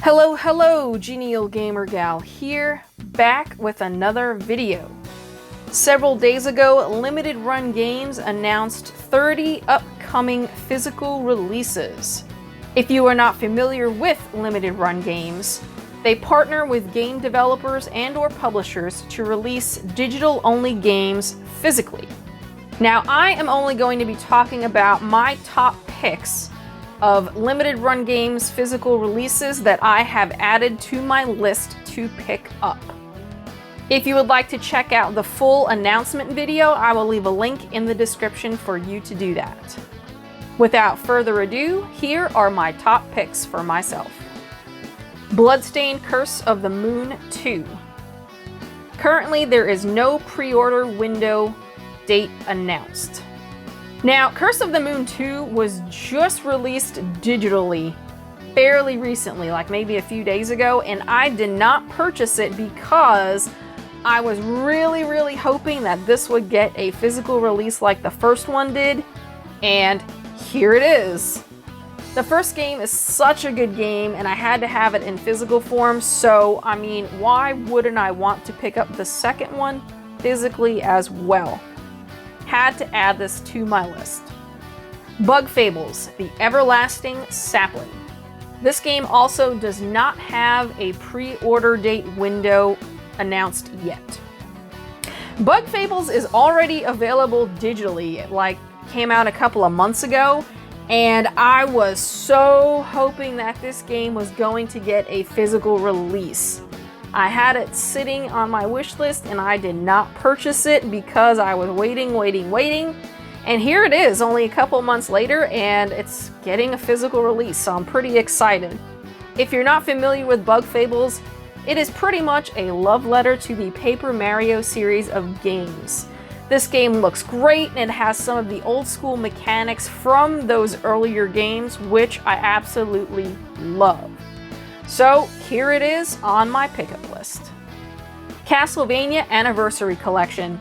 Hello, Genial Gamer Gal here, back with another video. Several days ago, Limited Run Games announced 30 upcoming physical releases. If you are not familiar with Limited Run Games, they partner with game developers and/or publishers to release digital-only games physically. Now, I am only going to be talking about my top picks of Limited Run Games physical releases that I have added to my list to pick up. If you would like to check out the full announcement video, I will leave a link in the description for you to do that. Without further ado, here are my top picks for myself. Bloodstained Curse of the Moon 2. Currently, there is no pre-order window date announced. Now, Curse of the Moon 2 was just released digitally fairly recently, like maybe a few days ago, and I did not purchase it because I was really hoping that this would get a physical release like the first one did, and here it is. The first game is such a good game, and I had to have it in physical form, so I mean, why wouldn't I want to pick up the second one physically as well? Had to add this to my list. Bug Fables, The Everlasting Sapling. This game also does not have a pre-order date window announced yet. Bug Fables is already available digitally. It came out a couple of months ago, and I was so hoping that this game was going to get a physical release. I had it sitting on my wish list and I did not purchase it because I was waiting. And here it is, only a couple months later, and it's getting a physical release, so I'm pretty excited. If you're not familiar with Bug Fables, it is pretty much a love letter to the Paper Mario series of games. This game looks great and it has some of the old school mechanics from those earlier games, which I absolutely love. So here it is on my pickup list. Castlevania Anniversary Collection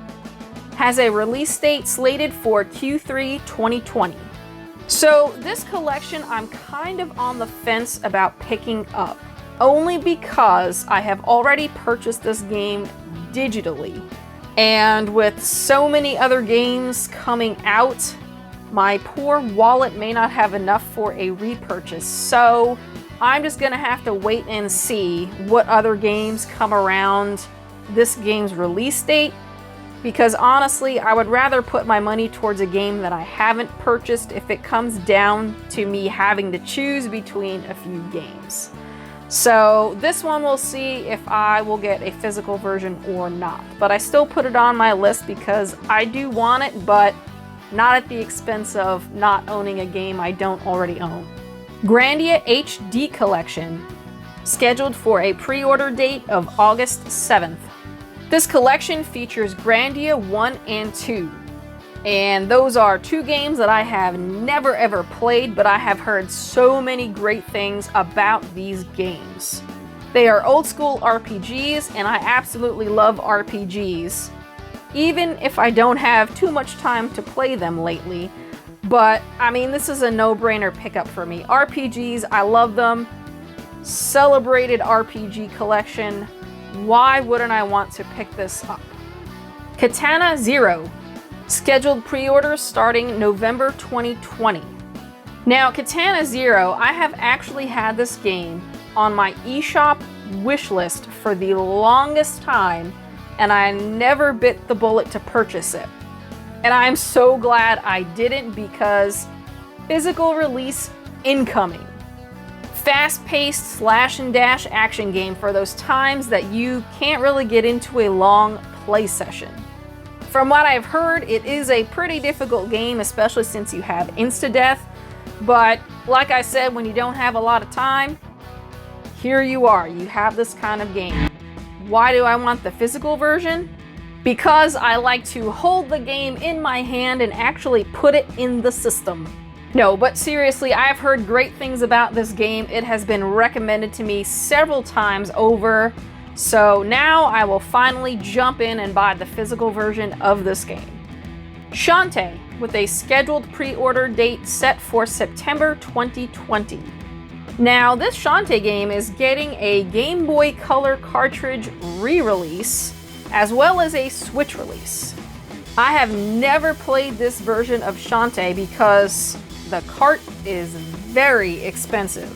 has a release date slated for Q3 2020. So this collection I'm kind of on the fence about picking up, only because I have already purchased this game digitally. And with so many other games coming out, my poor wallet may not have enough for a repurchase. So I'm just gonna have to wait and see what other games come around this game's release date, because honestly, I would rather put my money towards a game that I haven't purchased if it comes down to me having to choose between a few games. So this one we'll see if I will get a physical version or not, but I still put it on my list because I do want it, but not at the expense of not owning a game I don't already own. Grandia HD Collection, scheduled for a pre-order date of August 7th. This collection features Grandia 1 and 2, and those are two games that I have never ever played, but I have heard so many great things about these games. They are old school RPGs, and I absolutely love RPGs, even if I don't have too much time to play them lately. But, I mean, this is a no-brainer pickup for me. RPGs, I love them. Celebrated RPG collection. Why wouldn't I want to pick this up? Katana Zero. Scheduled pre-orders starting November 2020. Now, Katana Zero, I have actually had this game on my eShop wish list for the longest time, and I never bit the bullet to purchase it. And I'm so glad I didn't, because physical release incoming. Fast-paced slash and dash action game for those times that you can't really get into a long play session. From what I've heard, it is a pretty difficult game, especially since you have insta-death. But like I said, when you don't have a lot of time, here you are, you have this kind of game. Why do I want the physical version? Because I like to hold the game in my hand and actually put it in the system. No, but seriously, I've heard great things about this game. It has been recommended to me several times over, so now I will finally jump in and buy the physical version of this game. Shantae, with a scheduled pre-order date set for September 2020. Now, this Shantae game is getting a Game Boy Color cartridge re-release, as well as a Switch release. I have never played this version of Shantae because the cart is very expensive,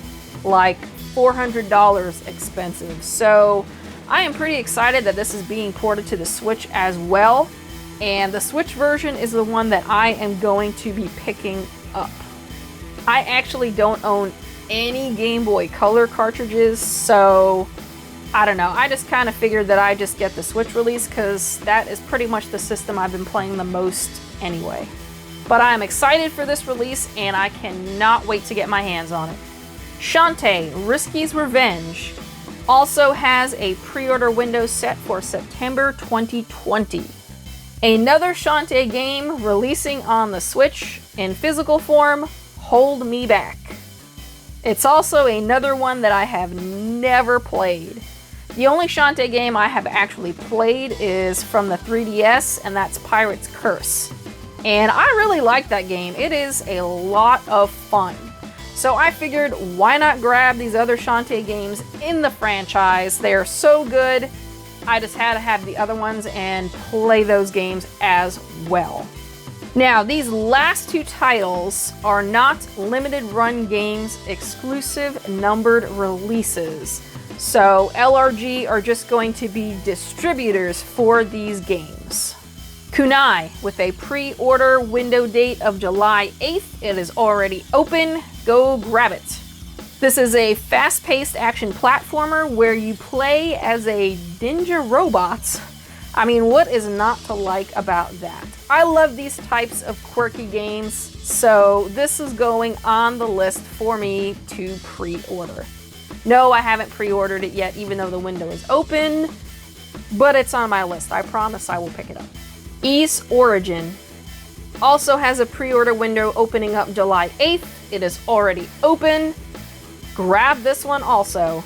like $400 expensive. So I am pretty excited that this is being ported to the Switch as well. And the Switch version is the one that I am going to be picking up. I actually don't own any Game Boy Color cartridges, so I don't know. I just kind of figured that I just get the Switch release because that is pretty much the system I've been playing the most anyway. But I'm excited for this release and I cannot wait to get my hands on it. Shantae, Risky's Revenge also has a pre-order window set for September 2020. Another Shantae game releasing on the Switch in physical form, Hold Me Back. It's also another one that I have never played. The only Shantae game I have actually played is from the 3DS, and that's Pirate's Curse. And I really like that game. It is a lot of fun. So I figured, why not grab these other Shantae games in the franchise? They are so good. I just had to have the other ones and play those games as well. Now, these last two titles are not limited run games, exclusive numbered releases. So LRG are just going to be distributors for these games. Kunai, with a pre-order window date of July 8th. It is already open. Go grab it. This is a fast-paced action platformer where you play as a ninja robot. I mean, what is not to like about that? I love these types of quirky games, so this is going on the list for me to pre-order. No, I haven't pre-ordered it yet, even though the window is open, but it's on my list. I promise I will pick it up. Ise Origin also has a pre-order window opening up July 8th. It is already open. Grab this one also.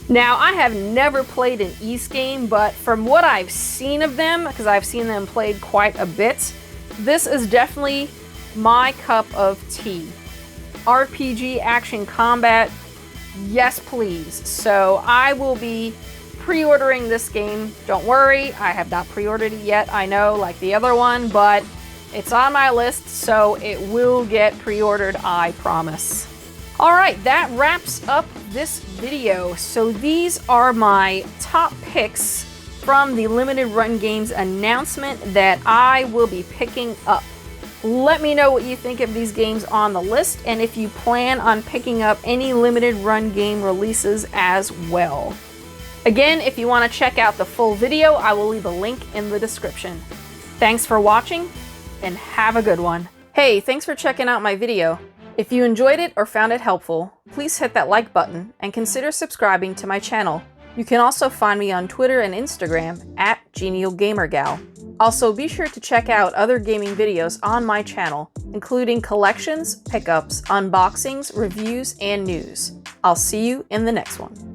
Now, I have never played an Ise game, but from what I've seen of them, because I've seen them played quite a bit, this is definitely my cup of tea. RPG action combat, yes please. So I will be pre-ordering this game. Don't worry, I have not pre-ordered it yet, I know, like the other one, but it's on my list, so it will get pre-ordered, I promise. Alright, that wraps up this video. So these are my top picks from the limited run games announcement that I will be picking up. Let me know what you think of these games on the list and if you plan on picking up any limited run game releases as well. Again, if you want to check out the full video, I will leave a link in the description. Thanks for watching and have a good one. Hey, thanks for checking out my video. If you enjoyed it or found it helpful, please hit that like button and consider subscribing to my channel. You can also find me on Twitter and Instagram @GenialGamerGal. Also, be sure to check out other gaming videos on my channel, including collections, pickups, unboxings, reviews, and news. I'll see you in the next one.